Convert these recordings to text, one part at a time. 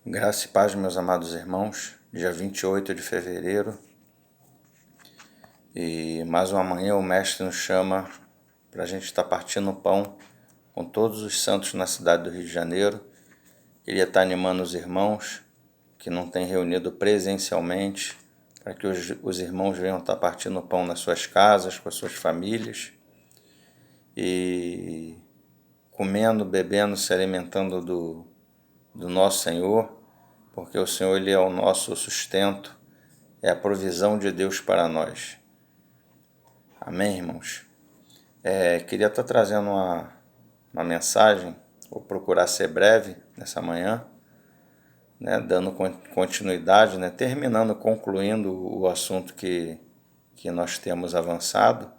Graça e paz, meus amados irmãos, dia 28 de fevereiro, e mais uma manhã o Mestre nos chama para a gente estar partindo o pão com todos os santos na cidade do Rio de Janeiro. Queria estar animando os irmãos que não têm reunido presencialmente, para que os irmãos venham estar partindo o pão nas suas casas, com as suas famílias, e comendo, bebendo, se alimentando do nosso Senhor, porque o Senhor Ele é o nosso sustento, é a provisão de Deus para nós. Amém, irmãos? Queria estar trazendo uma mensagem, vou procurar ser breve nessa manhã, né, dando continuidade, né, concluindo o assunto que nós temos avançado,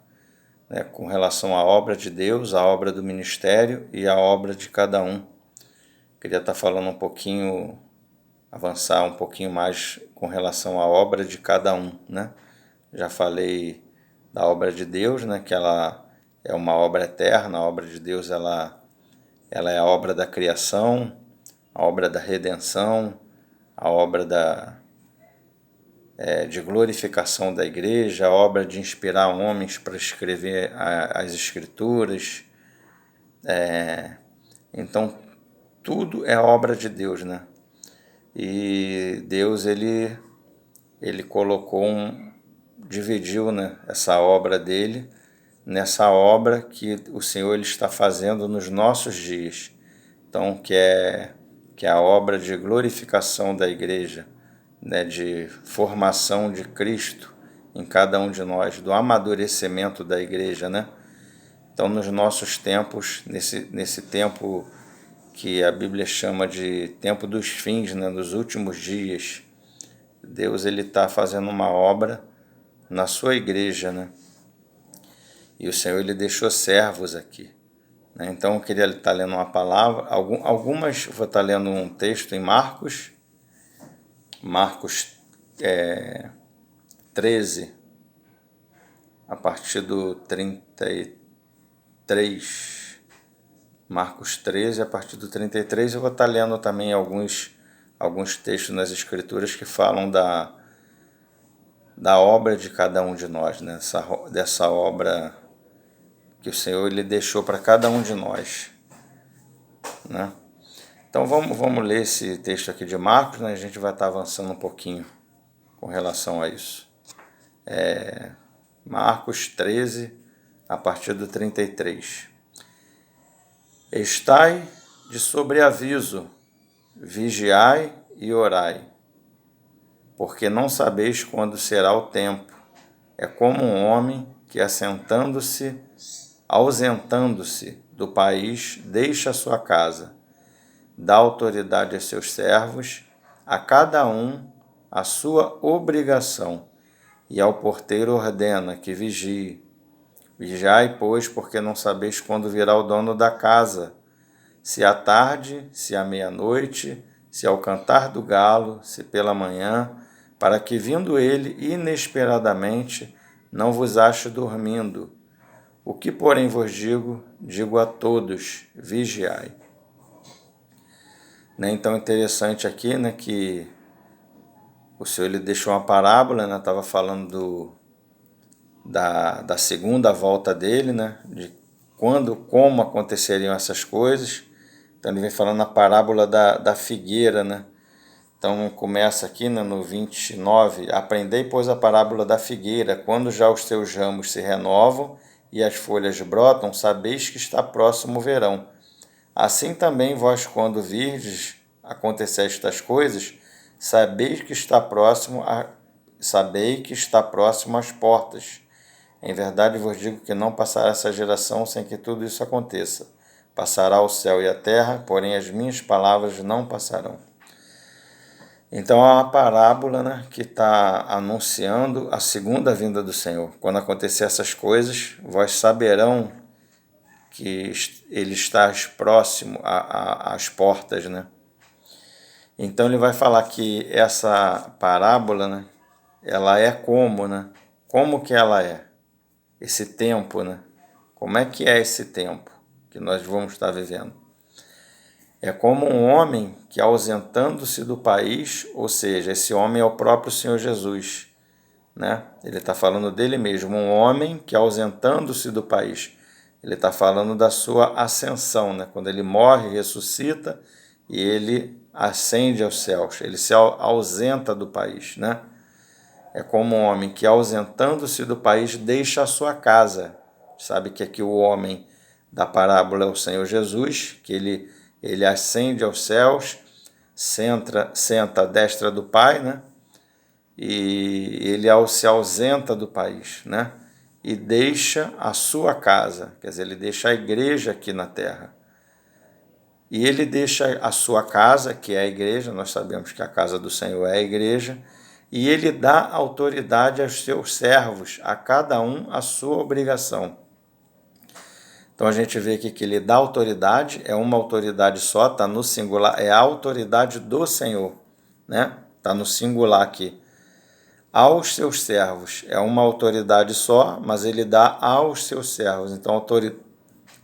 né, com relação à obra de Deus, à obra do ministério e à obra de cada um. Queria estar falando avançar um pouquinho mais com relação à obra de cada um, né? Já falei da obra de Deus, né? Que ela é uma obra eterna. A obra de Deus ela é a obra da criação, a obra da redenção, a obra de glorificação da igreja, a obra de inspirar homens para escrever as escrituras. Então, tudo é obra de Deus, né? E Deus, ele dividiu, né, essa obra dele nessa obra que o Senhor ele está fazendo nos nossos dias. Então, que é a obra de glorificação da igreja, né, de formação de Cristo em cada um de nós, do amadurecimento da igreja, né? Então, nos nossos tempos, nesse tempo que a Bíblia chama de tempo dos fins, né, dos últimos dias, Deus ele está fazendo uma obra na sua igreja, né? E o Senhor ele deixou servos aqui, né? Então eu queria estar lendo uma palavra, vou estar lendo um texto em Marcos 13, a partir do 33. Marcos 13, a partir do 33, eu vou estar lendo também alguns textos nas Escrituras que falam da obra de cada um de nós, né? Dessa obra que o Senhor ele deixou para cada um de nós, né? Então vamos ler esse texto aqui de Marcos, né? A gente vai estar avançando um pouquinho com relação a isso. Marcos 13, a partir do 33. Estai de sobreaviso, vigiai e orai, porque não sabeis quando será o tempo. É como um homem que, ausentando-se do país, deixa a sua casa, dá autoridade a seus servos, a cada um a sua obrigação, e ao porteiro ordena que vigie. Vigiai, pois, porque não sabeis quando virá o dono da casa, se à tarde, se à meia-noite, se ao cantar do galo, se pela manhã, para que, vindo ele inesperadamente, não vos ache dormindo. O que, porém, vos digo a todos, vigiai. Né? Então, interessante aqui, né, que o Senhor ele deixou uma parábola, né, estava falando da segunda volta dele, né, de como aconteceriam essas coisas. Então, ele vem falando a parábola da figueira, né? Então, começa aqui, né, no 29, aprendei, pois, a parábola da figueira, quando já os seus ramos se renovam e as folhas brotam, sabeis que está próximo o verão. Assim também vós, quando virdes acontecer estas coisas, sabeis que está próximo às portas. Em verdade vos digo que não passará essa geração sem que tudo isso aconteça. Passará o céu e a terra, porém as minhas palavras não passarão. Então é uma parábola, né, que está anunciando a segunda vinda do Senhor. Quando acontecer essas coisas, vós saberão que ele está próximo às portas, né? Então ele vai falar que essa parábola, né, ela é como, né? Como que ela é? Esse tempo, né? Como é que é esse tempo que nós vamos estar vivendo? É como um homem que, ausentando-se do país, ou seja, esse homem é o próprio Senhor Jesus, né? Ele está falando dele mesmo, um homem que, ausentando-se do país. Ele está falando da sua ascensão, né? Quando ele morre, ressuscita e ele ascende aos céus, ele se ausenta do país, né? É como um homem que, ausentando-se do país, deixa a sua casa. Sabe que aqui o homem da parábola é o Senhor Jesus, que ele ascende aos céus, senta à destra do Pai, né? E ele se ausenta do país, né? E deixa a sua casa, quer dizer, ele deixa a igreja aqui na terra. E ele deixa a sua casa, que é a igreja, nós sabemos que a casa do Senhor é a igreja, e ele dá autoridade aos seus servos, a cada um a sua obrigação. Então a gente vê aqui que ele dá autoridade, é uma autoridade só, está no singular, é a autoridade do Senhor, né? Está no singular aqui. Aos seus servos, é uma autoridade só, mas ele dá aos seus servos. Então a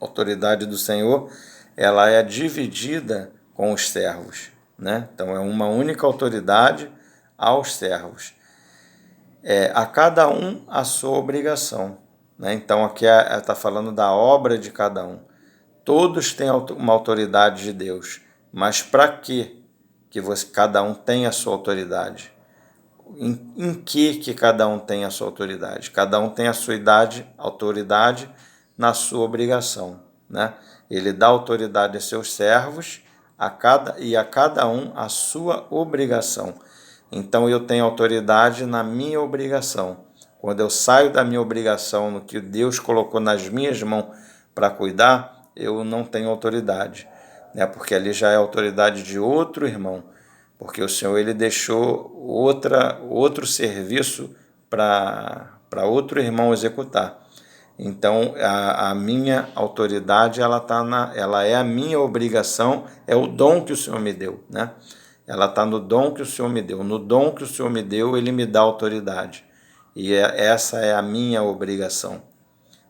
autoridade do Senhor, ela é dividida com os servos, né? Então é uma única autoridade aos servos. A cada um a sua obrigação, né? Então aqui está falando da obra de cada um. Todos têm uma autoridade de Deus, mas para que cada um tem a sua autoridade? Em que cada um tem a sua autoridade? Cada um tem a sua autoridade na sua obrigação, né? Ele dá autoridade a seus servos, a cada um a sua obrigação. Então eu tenho autoridade na minha obrigação. Quando eu saio da minha obrigação, no que Deus colocou nas minhas mãos para cuidar, eu não tenho autoridade, né? Porque ali já é autoridade de outro irmão, porque o Senhor ele deixou outro serviço para outro irmão executar. Então a minha autoridade ela é a minha obrigação, é o dom que o Senhor me deu, né? Ela está no dom que o Senhor me deu. No dom que o Senhor me deu, ele me dá autoridade. E essa é a minha obrigação,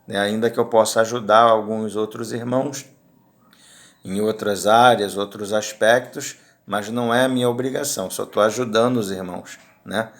né? Ainda que eu possa ajudar alguns outros irmãos em outras áreas, outros aspectos, mas não é a minha obrigação, só estou ajudando os irmãos, né?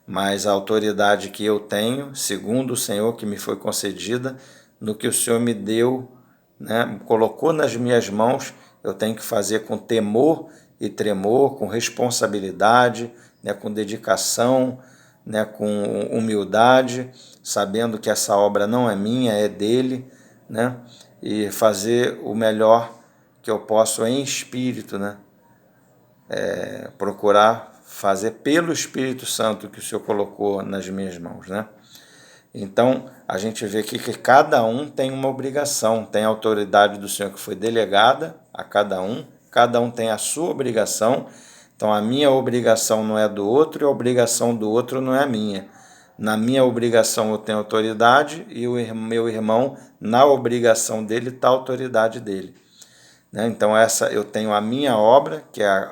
Mas a autoridade que eu tenho, segundo o Senhor que me foi concedida, no que o Senhor me deu, né, colocou nas minhas mãos, eu tenho que fazer com temor e tremor, com responsabilidade, né, com dedicação, né, com humildade, sabendo que essa obra não é minha, é dele, né, e fazer o melhor que eu posso em espírito, né, procurar fazer pelo Espírito Santo que o Senhor colocou nas minhas mãos, né? Então, a gente vê aqui que cada um tem uma obrigação, tem a autoridade do Senhor que foi delegada a cada um tem a sua obrigação. Então, a minha obrigação não é do outro e a obrigação do outro não é a minha. Na minha obrigação eu tenho autoridade e o meu irmão, na obrigação dele, está a autoridade dele, né? Então, eu tenho a minha obra, que é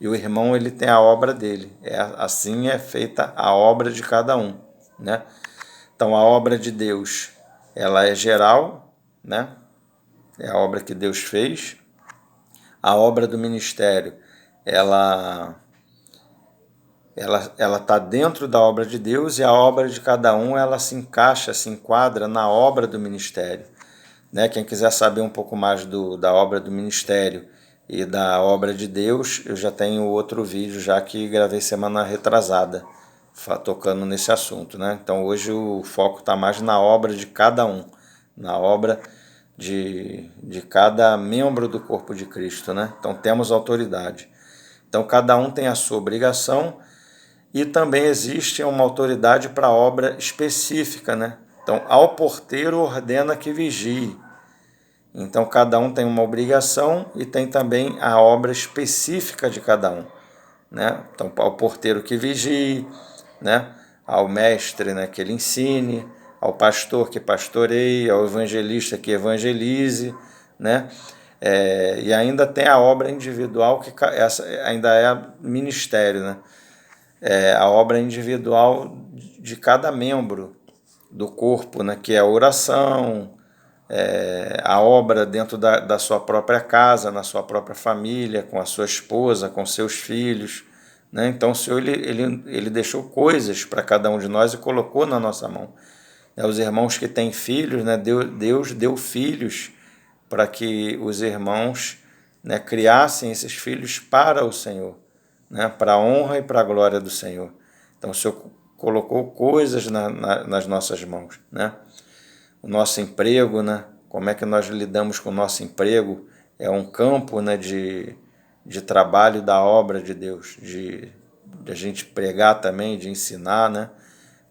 e o irmão ele tem a obra dele. Assim é feita a obra de cada um, né? Então a obra de Deus, ela é geral, né? É a obra que Deus fez. A obra do ministério, ela está dentro da obra de Deus, e a obra de cada um ela se encaixa, se enquadra na obra do ministério, né? Quem quiser saber um pouco mais da obra do ministério e da obra de Deus, eu já tenho outro vídeo já que gravei semana retrasada, tocando nesse assunto, né? Então hoje o foco está mais na obra de cada um, na obra de cada membro do corpo de Cristo, né? Então temos autoridade. Então cada um tem a sua obrigação e também existe uma autoridade para obra específica, né? Então ao porteiro ordena que vigie. Então cada um tem uma obrigação e tem também a obra específica de cada um, né? Então ao porteiro que vigie, né? Ao mestre, né, que ele ensine, ao pastor que pastoreie, ao evangelista que evangelize, né? E ainda tem a obra individual, que essa ainda é ministério, né? A obra individual de cada membro do corpo, né, que é a oração, a obra dentro da sua própria casa, na sua própria família, com a sua esposa, com seus filhos, né? Então o Senhor ele deixou coisas para cada um de nós e colocou na nossa mão. Os irmãos que têm filhos, né? Deus deu filhos para que os irmãos, né, criassem esses filhos para o Senhor, né? Para a honra e para a glória do Senhor. Então o Senhor colocou coisas nas nossas mãos, né? O nosso emprego, né? Como é que nós lidamos com o nosso emprego? É um campo, né, de trabalho da obra de Deus, de a gente pregar também, de ensinar, né?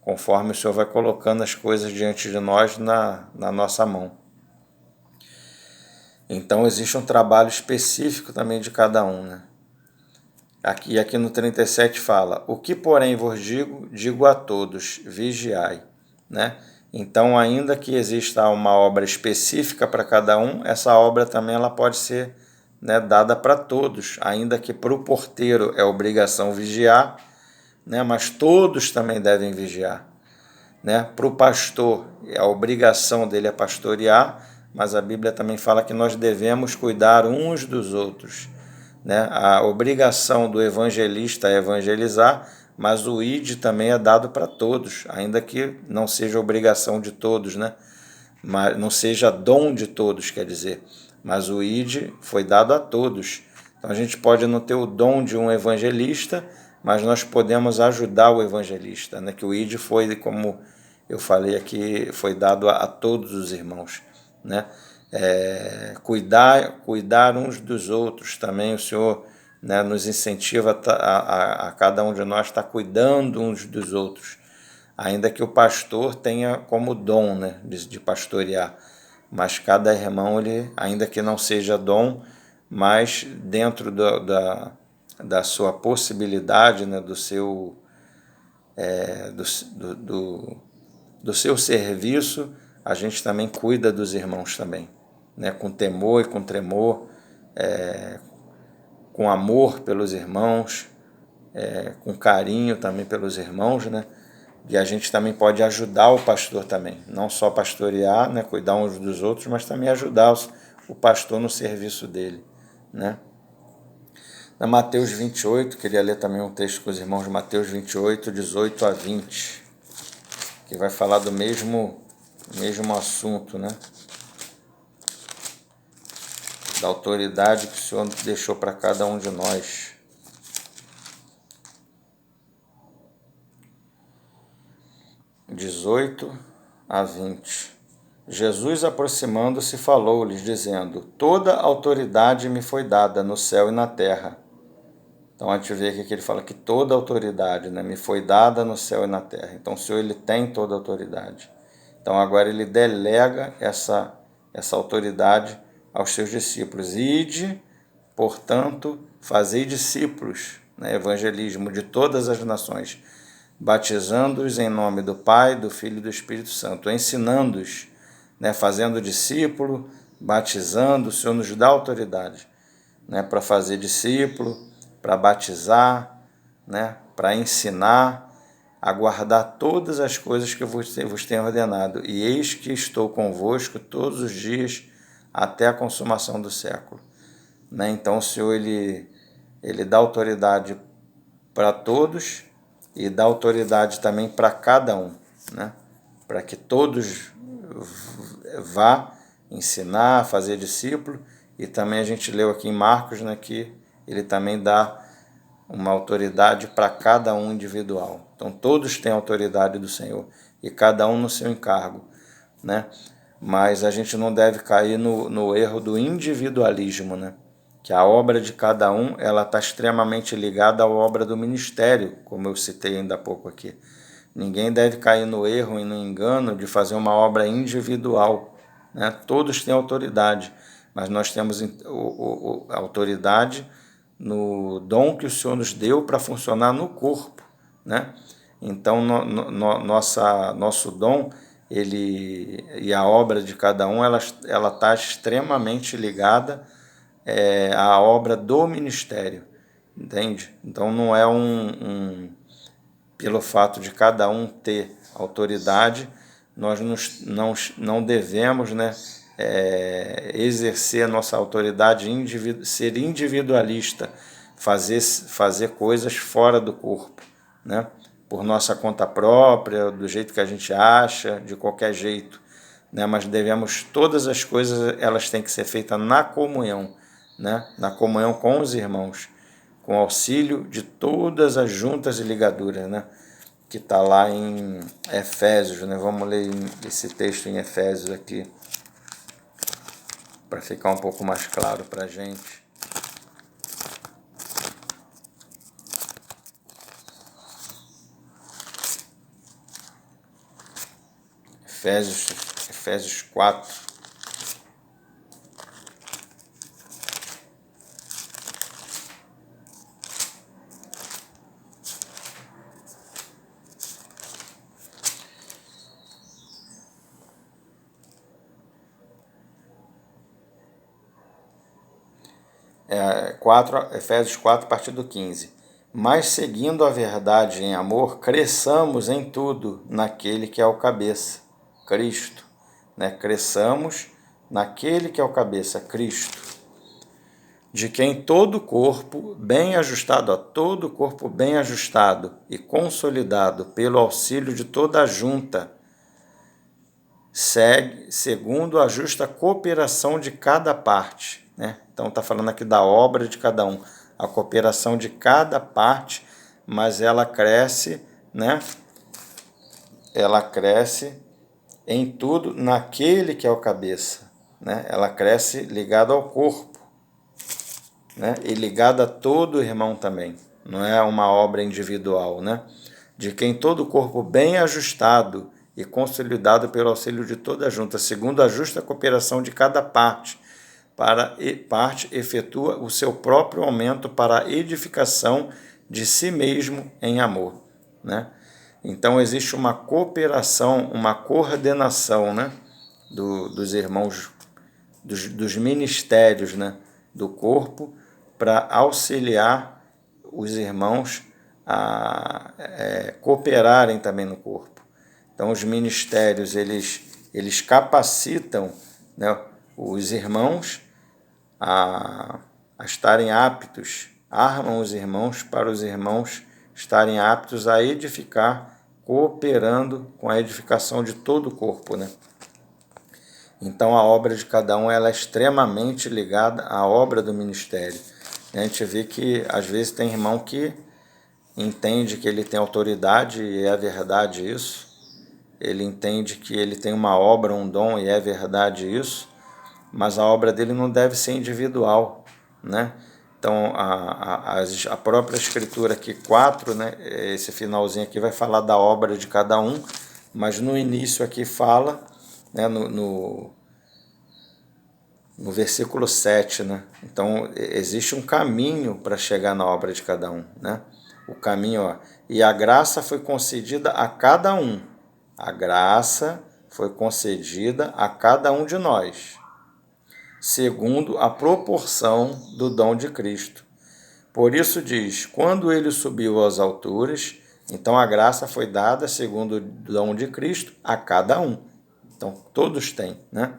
Conforme o Senhor vai colocando as coisas diante de nós na nossa mão. Então existe um trabalho específico também de cada um, né? Aqui no 37 fala: o que porém vos digo a todos, vigiai, né? Então, ainda que exista uma obra específica para cada um, essa obra também ela pode ser, né, dada para todos, ainda que para o porteiro é obrigação vigiar, né, mas todos também devem vigiar, né? Para o pastor, a obrigação dele é pastorear, mas a Bíblia também fala que nós devemos cuidar uns dos outros, né? A obrigação do evangelista é evangelizar, mas o ID também é dado para todos, ainda que não seja obrigação de todos, né? Mas não seja dom de todos, quer dizer, mas o ID foi dado a todos. Então a gente pode não ter o dom de um evangelista, mas nós podemos ajudar o evangelista, né? Que o ID foi, como eu falei aqui, foi dado a todos os irmãos, né? Cuidar uns dos outros também. O Senhor, né, nos incentiva a cada um de nós estar cuidando uns dos outros, ainda que o pastor tenha como dom, né, de pastorear, mas cada irmão, ele, ainda que não seja dom, mas dentro da sua possibilidade, né, do seu serviço, a gente também cuida dos irmãos também, né, com temor e com tremor, com amor pelos irmãos, com carinho também pelos irmãos, né? E a gente também pode ajudar o pastor também, não só pastorear, né, cuidar uns dos outros, mas também ajudar o pastor no serviço dele, né? Na Mateus 28, queria ler também um texto com os irmãos de Mateus 28, 18 a 20, que vai falar do mesmo assunto, né? Da autoridade que o Senhor deixou para cada um de nós. (18 a 20). Jesus, aproximando-se, falou-lhes, dizendo: toda autoridade me foi dada no céu e na terra. Então a gente vê aqui que ele fala que toda autoridade, né, me foi dada no céu e na terra. Então o Senhor, ele tem toda a autoridade. Então agora ele delega essa autoridade aos seus discípulos. Ide, portanto, fazei discípulos, né, evangelismo de todas as nações, batizando-os em nome do Pai, do Filho e do Espírito Santo, ensinando-os, né, fazendo discípulo, batizando. O Senhor nos dá autoridade, né, para fazer discípulo, para batizar, né, para ensinar, a guardar todas as coisas que eu vos tenho ordenado. E eis que estou convosco todos os dias até a consumação do século. Né? Então o Senhor, ele dá autoridade para todos e dá autoridade também para cada um, né? Para que todos vá ensinar, fazer discípulo. E também a gente leu aqui em Marcos, né, que ele também dá uma autoridade para cada um individual. Então todos têm autoridade do Senhor e cada um no seu encargo, né? Mas a gente não deve cair no erro do individualismo, né? Que a obra de cada um, ela está extremamente ligada à obra do ministério, como eu citei ainda há pouco aqui. Ninguém deve cair no erro e no engano de fazer uma obra individual, né? Todos têm autoridade, mas nós temos a autoridade no dom que o Senhor nos deu para funcionar no corpo, né? Então nosso dom, e a obra de cada um, ela está extremamente ligada à obra do ministério, entende? Então não é pelo fato de cada um ter autoridade, nós não devemos, né, exercer a nossa autoridade, ser individualista, fazer coisas fora do corpo, né? Por nossa conta própria, do jeito que a gente acha, de qualquer jeito, né? Mas todas as coisas elas têm que ser feitas na comunhão, né? Na comunhão com os irmãos, com auxílio de todas as juntas e ligaduras, né? Que está lá em Efésios, né? Vamos ler esse texto em Efésios aqui, para ficar um pouco mais claro para a gente. Efésios 4. Efésios 4, a partir do 15. Mas seguindo a verdade em amor, cresçamos em tudo naquele que é o cabeça, Cristo. Né? Cresçamos naquele que é o cabeça, Cristo. De quem todo o corpo bem ajustado, todo o corpo bem ajustado e consolidado pelo auxílio de toda a junta, segue segundo a justa cooperação de cada parte, né? Então está falando aqui da obra de cada um, a cooperação de cada parte, mas ela cresce, né? Ela cresce em tudo naquele que é o cabeça, né? Ela cresce ligada ao corpo, né? E ligada a todo irmão também. Não é uma obra individual, né? De quem todo o corpo bem ajustado e consolidado pelo auxílio de toda a junta, segundo a justa cooperação de cada parte, parte efetua o seu próprio aumento para a edificação de si mesmo em amor, né? Então existe uma cooperação, uma coordenação, né? Dos irmãos, dos ministérios, né? Do corpo, para auxiliar os irmãos a cooperarem também no corpo. Então os ministérios eles capacitam, né, os irmãos a estarem aptos, armam os irmãos para os irmãos estarem aptos a edificar, cooperando com a edificação de todo o corpo, né? Então a obra de cada um ela é extremamente ligada à obra do ministério. A gente vê que às vezes tem irmão que entende que ele tem autoridade e é verdade isso. Ele entende que ele tem uma obra, um dom e é verdade isso. Mas a obra dele não deve ser individual, né? Então, a própria Escritura aqui, 4, né? Esse finalzinho aqui vai falar da obra de cada um, mas no início aqui fala, né? No versículo 7, né? Então, existe um caminho para chegar na obra de cada um, né? O caminho, ó, e a graça foi concedida a cada um. A graça foi concedida a cada um de nós, segundo a proporção do dom de Cristo. Por isso diz, quando ele subiu às alturas, então a graça foi dada segundo o dom de Cristo a cada um. Então todos têm, né?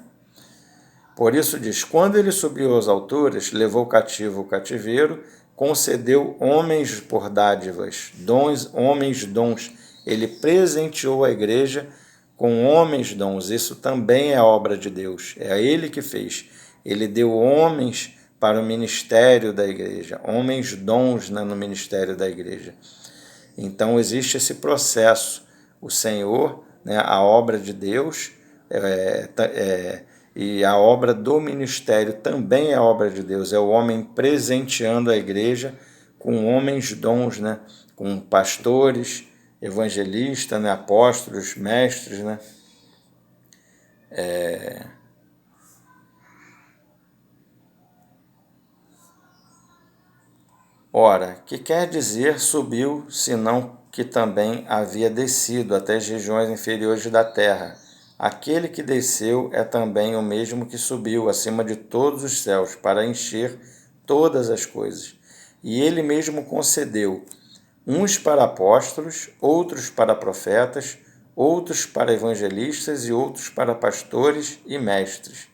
Por isso diz, quando ele subiu às alturas, levou cativo o cativeiro, concedeu homens por dádivas, homens dons. Ele presenteou a igreja com homens dons. Isso também é obra de Deus. É ele que fez. Ele deu homens para o ministério da igreja, homens dons, né, no ministério da igreja. Então existe esse processo. O Senhor, né, a obra de Deus, e a obra do ministério também é obra de Deus. É o homem presenteando a igreja com homens dons, né, com pastores, evangelistas, né, apóstolos, mestres, né? Ora, que quer dizer subiu, senão que também havia descido até as regiões inferiores da terra. Aquele que desceu é também o mesmo que subiu acima de todos os céus para encher todas as coisas. E ele mesmo concedeu uns para apóstolos, outros para profetas, outros para evangelistas e outros para pastores e mestres,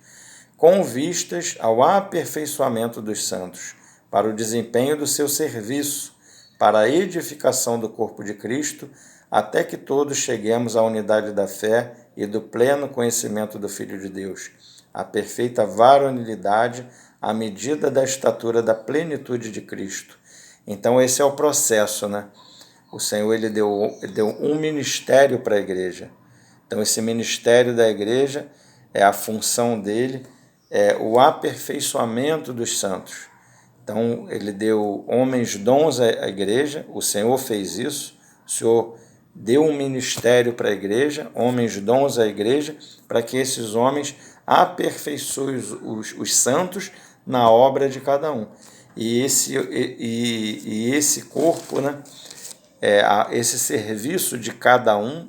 com vistas ao aperfeiçoamento dos santos, para o desempenho do seu serviço, para a edificação do corpo de Cristo, até que todos cheguemos à unidade da fé e do pleno conhecimento do Filho de Deus, à perfeita varonilidade, à medida da estatura da plenitude de Cristo. Então esse é o processo, né? O Senhor ele deu um ministério para a igreja. Então esse ministério da igreja é a função dele, é o aperfeiçoamento dos santos. Então ele deu homens dons à igreja, o Senhor fez isso, o Senhor deu um ministério para a igreja, homens dons à igreja, para que esses homens aperfeiçoem os santos na obra de cada um. E esse corpo, né, esse serviço de cada um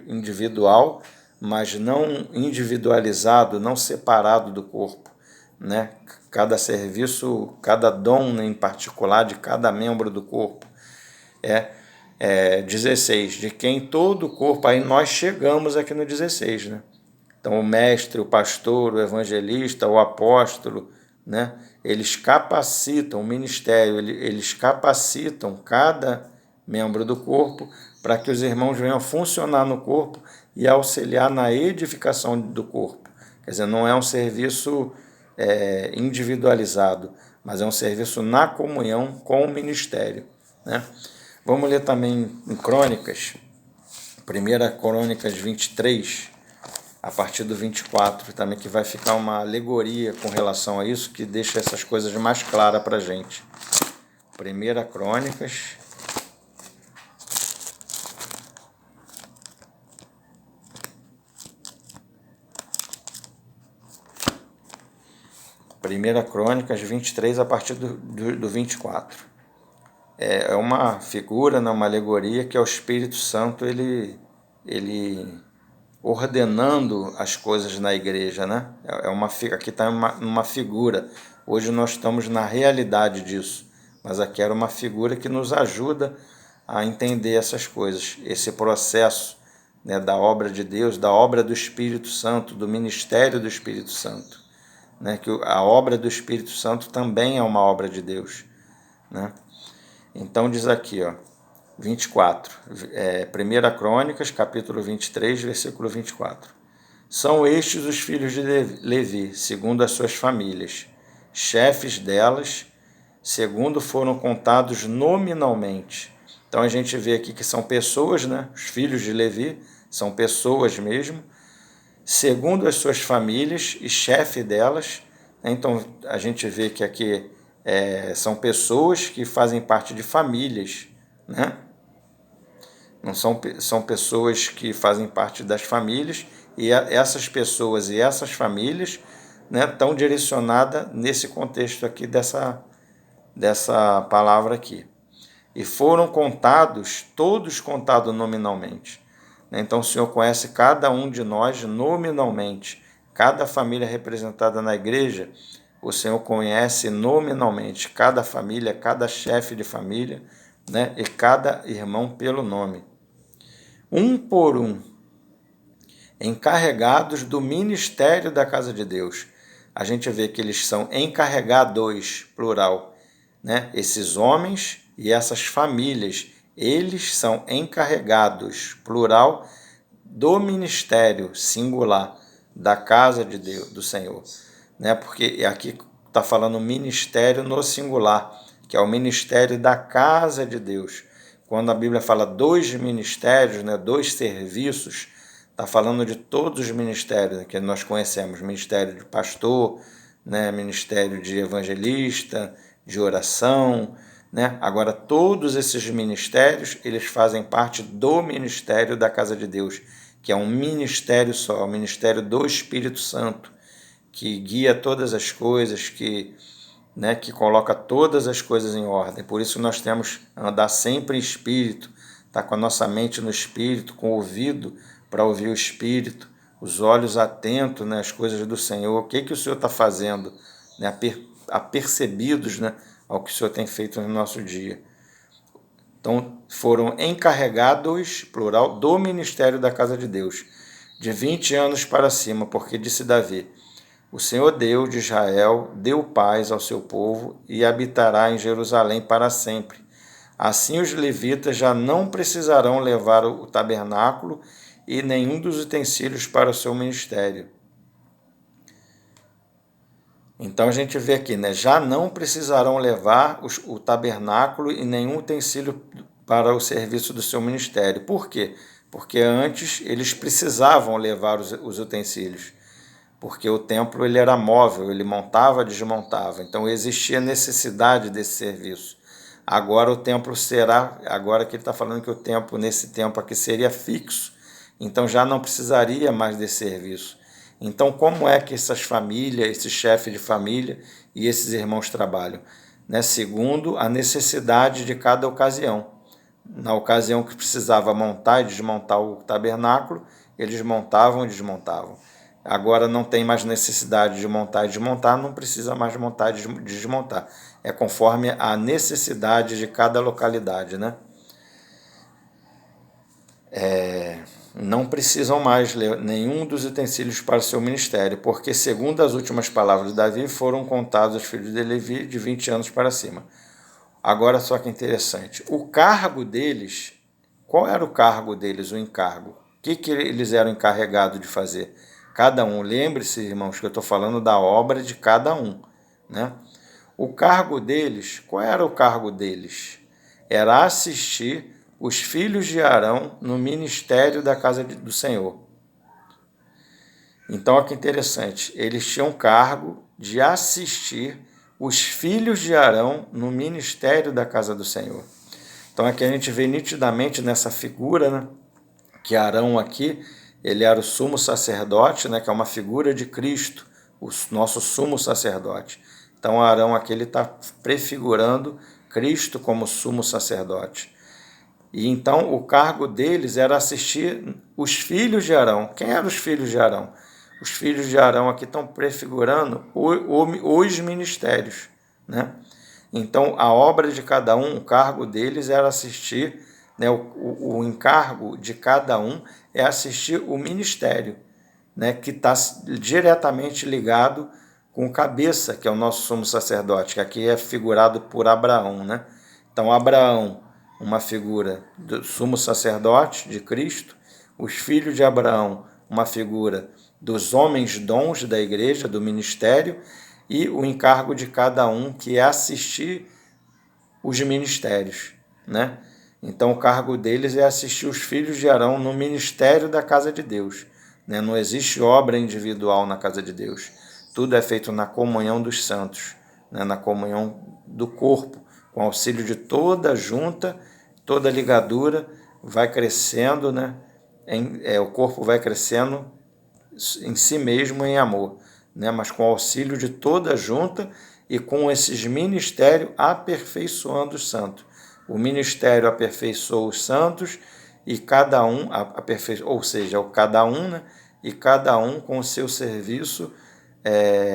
individual, mas não individualizado, não separado do corpo, né? Cada serviço, cada dom em particular de cada membro do corpo. 16, de quem todo o corpo, aí nós chegamos aqui no 16, né? Então o mestre, o pastor, o evangelista, o apóstolo, né? Eles capacitam o ministério, eles capacitam cada membro do corpo para que os irmãos venham funcionar no corpo e auxiliar na edificação do corpo. Quer dizer, não é um serviço individualizado, mas é um serviço na comunhão com o ministério, né? Vamos ler também em Crônicas, 1 Crônicas 23, a partir do 24, também, que vai ficar uma alegoria com relação a isso, que deixa essas coisas mais claras para a gente. 1 Crônicas 23, a partir do 24. É uma figura, né, uma alegoria que é o Espírito Santo, ele ordenando as coisas na igreja, né? Aqui está uma figura. Hoje nós estamos na realidade disso, mas aqui era uma figura que nos ajuda a entender essas coisas, esse processo, né, da obra de Deus, da obra do Espírito Santo, do ministério do Espírito Santo, né? Que a obra do Espírito Santo também é uma obra de Deus, né? Então diz aqui, 24, 1 Crônicas, capítulo 23, versículo 24. São estes os filhos de Levi, segundo as suas famílias, chefes delas, segundo foram contados nominalmente. Então a gente vê aqui que são pessoas, né? Os filhos de Levi são pessoas mesmo, segundo as suas famílias e chefe delas. Então a gente vê que aqui são pessoas que fazem parte de famílias, né? Não são pessoas que fazem parte das famílias, e essas pessoas e essas famílias, né, estão direcionadas nesse contexto aqui dessa palavra aqui. E foram contados, todos contados nominalmente. Então o Senhor conhece cada um de nós nominalmente. Cada família representada na igreja, o Senhor conhece nominalmente cada família, cada chefe de família, né, e cada irmão pelo nome. Um por um, encarregados do ministério da casa de Deus. A gente vê que eles são encarregados, plural, né? Esses homens e essas famílias, eles são encarregados, plural, do ministério, singular, da casa de Deus, do Senhor, né? Porque aqui está falando ministério no singular, que é o ministério da casa de Deus. Quando a Bíblia fala dois ministérios, né, dois serviços, está falando de todos os ministérios, né, que nós conhecemos: ministério de pastor, né, ministério de evangelista, de oração, né? Agora, todos esses ministérios, eles fazem parte do ministério da casa de Deus, que é um ministério só, o ministério do Espírito Santo, que guia todas as coisas, que coloca todas as coisas em ordem. Por isso nós temos que andar sempre em espírito, estar com a nossa mente no espírito, com o ouvido para ouvir o espírito, os olhos atentos, né, às coisas do Senhor, o que o Senhor está fazendo, né, apercebidos, né, ao que o Senhor tem feito no nosso dia. Então foram encarregados, plural, do ministério da casa de Deus, de 20 anos para cima, porque disse Davi: O Senhor Deus de Israel deu paz ao seu povo e habitará em Jerusalém para sempre. Assim os levitas já não precisarão levar o tabernáculo e nenhum dos utensílios para o seu ministério. Então a gente vê aqui, né? Já não precisarão levar o tabernáculo e nenhum utensílio para o serviço do seu ministério. Por quê? Porque antes eles precisavam levar os utensílios, porque o templo ele era móvel, ele montava, desmontava, então existia necessidade desse serviço. Agora o templo será, agora que ele está falando que o templo nesse tempo aqui seria fixo, então já não precisaria mais desse serviço. Então como é que essas famílias, esse chefe de família e esses irmãos trabalham? Né? Segundo a necessidade de cada ocasião. Na ocasião que precisava montar e desmontar o tabernáculo, eles montavam e desmontavam. Agora não tem mais necessidade de montar e desmontar, não precisa mais montar e desmontar. É conforme a necessidade de cada localidade, né? Não precisam mais nenhum dos utensílios para o seu ministério, porque, segundo as últimas palavras de Davi, foram contados os filhos de Levi de 20 anos para cima. Agora, só que interessante, o cargo deles, qual era o cargo deles, o encargo? O que eles eram encarregados de fazer? Cada um, lembre-se, irmãos, que eu estou falando da obra de cada um, né? O cargo deles, qual era o cargo deles? Era assistir os filhos de Arão no ministério da casa do Senhor. Então, olha que interessante, eles tinham cargo de assistir os filhos de Arão no ministério da casa do Senhor. Então aqui a gente vê nitidamente nessa figura, né, que Arão aqui, ele era o sumo sacerdote, né, que é uma figura de Cristo, o nosso sumo sacerdote. Então Arão aqui ele está prefigurando Cristo como sumo sacerdote. E então o cargo deles era assistir os filhos de Arão. Quem eram os filhos de Arão? Os filhos de Arão aqui estão prefigurando os ministérios, né? Então, a obra de cada um, o cargo deles era assistir, né? O encargo de cada um é assistir o ministério, né? Que está diretamente ligado com o cabeça, que é o nosso sumo sacerdote, que aqui é figurado por Abraão, né? Então, Abraão, uma figura do sumo sacerdote de Cristo, os filhos de Abraão, uma figura dos homens dons da igreja, do ministério, e o encargo de cada um, que é assistir os ministérios, né? Então o cargo deles é assistir os filhos de Arão no ministério da casa de Deus, né? Não existe obra individual na casa de Deus, tudo é feito na comunhão dos santos, né? Na comunhão do corpo, com auxílio de toda a junta, toda a ligadura, vai crescendo, né? O corpo vai crescendo em si mesmo em amor, né? Mas com o auxílio de toda a junta e com esses ministérios aperfeiçoando os santos. O ministério aperfeiçoa os santos e cada um, ou seja, cada um, né? E cada um com o seu serviço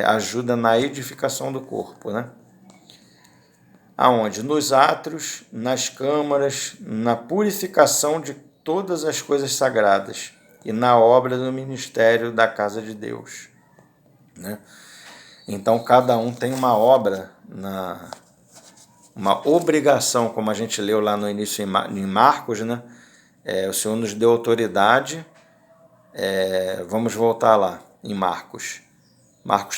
ajuda na edificação do corpo, né? Aonde? Nos átrios, nas câmaras, na purificação de todas as coisas sagradas e na obra do ministério da casa de Deus, né? Então cada um tem uma obra, uma obrigação, como a gente leu lá no início em Marcos, né? O Senhor nos deu autoridade. Vamos voltar lá em Marcos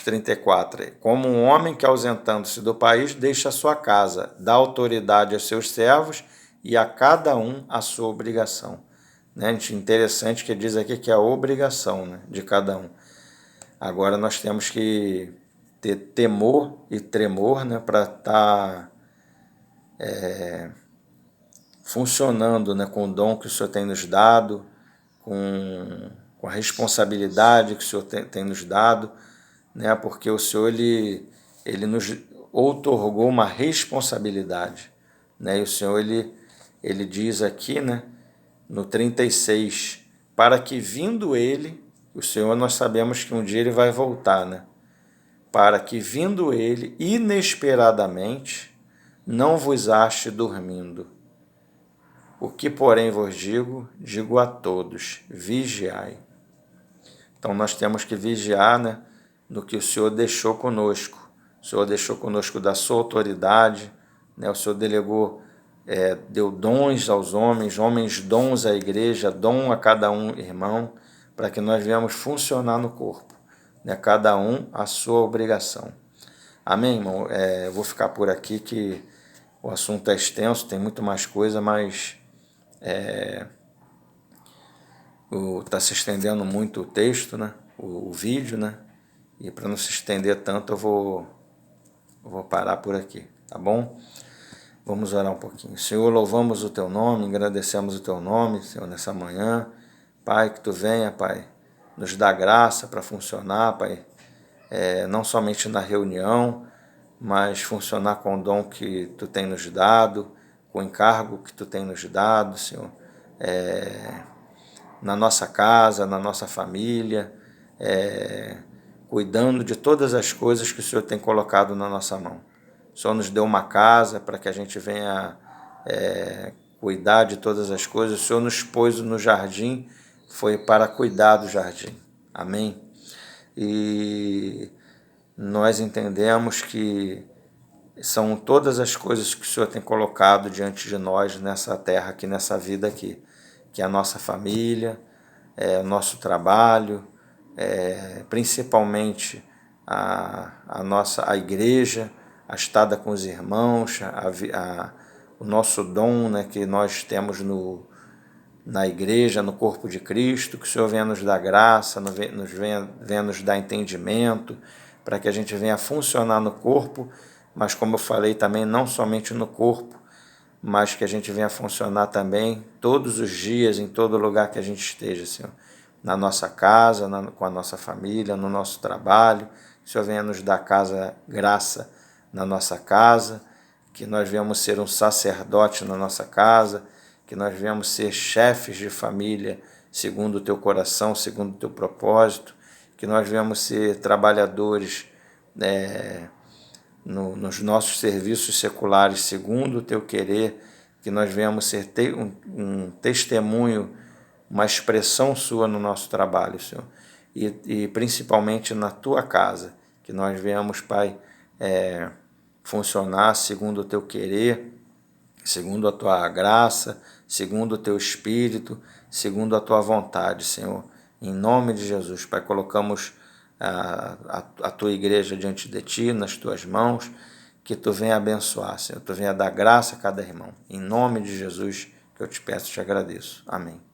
34. Como um homem que, ausentando-se do país, deixa a sua casa, dá autoridade aos seus servos e a cada um a sua obrigação. Né? Interessante que diz aqui que é a obrigação, né, de cada um. Agora nós temos que ter temor e tremor, né, para estar funcionando, né, com o dom que o Senhor tem nos dado, com a responsabilidade que o Senhor tem nos dado, né, porque o Senhor ele nos outorgou uma responsabilidade, né, e o Senhor ele diz aqui, né, no 36, para que vindo ele, o Senhor nós sabemos que um dia ele vai voltar, né? Para que vindo ele inesperadamente não vos ache dormindo. O que porém vos digo a todos, vigiai. Então nós temos que vigiar, né? no que o Senhor deixou conosco. O Senhor deixou conosco da sua autoridade, né? O Senhor delegou, deu dons aos homens dons à igreja, dom a cada um irmão, para que nós venhamos funcionar no corpo, né? Cada um a sua obrigação. Amém, irmão? Eu vou ficar por aqui que o assunto é extenso, tem muito mais coisa, mas está se estendendo muito o texto, né? O vídeo, né? E para não se estender tanto, eu vou parar por aqui, tá bom? Vamos orar um pouquinho. Senhor, louvamos o Teu nome, agradecemos o Teu nome, Senhor, nessa manhã. Pai, que Tu venha, Pai, nos dá graça para funcionar, Pai, não somente na reunião, mas funcionar com o dom que Tu tem nos dado, com o encargo que Tu tem nos dado, Senhor, na nossa casa, na nossa família, cuidando de todas as coisas que o Senhor tem colocado na nossa mão. O Senhor nos deu uma casa para que a gente venha cuidar de todas as coisas. O Senhor nos pôs no jardim, foi para cuidar do jardim. Amém? E nós entendemos que são todas as coisas que o Senhor tem colocado diante de nós nessa terra aqui, nessa vida aqui, que é a nossa família, o nosso trabalho, principalmente a igreja, a estada com os irmãos, o nosso dom, né, que nós temos na igreja, no corpo de Cristo, que o Senhor venha nos dar graça, venha nos dar entendimento, para que a gente venha funcionar no corpo, mas como eu falei também, não somente no corpo, mas que a gente venha funcionar também todos os dias, em todo lugar que a gente esteja, Senhor. Na nossa casa, com a nossa família, no nosso trabalho, que o Senhor venha nos dar graça na nossa casa, que nós venhamos ser um sacerdote na nossa casa, que nós venhamos ser chefes de família segundo o Teu coração, segundo o Teu propósito, que nós venhamos ser trabalhadores nos nossos serviços seculares segundo o Teu querer, que nós venhamos ser um testemunho, uma expressão Sua no nosso trabalho, Senhor, e principalmente na Tua casa, que nós venhamos, Pai, funcionar segundo o Teu querer, segundo a Tua graça, segundo o Teu Espírito, segundo a Tua vontade, Senhor. Em nome de Jesus, Pai, colocamos a Tua igreja diante de Ti, nas Tuas mãos, que Tu venha abençoar, Senhor, Tu venha dar graça a cada irmão. Em nome de Jesus, que eu te peço e te agradeço. Amém.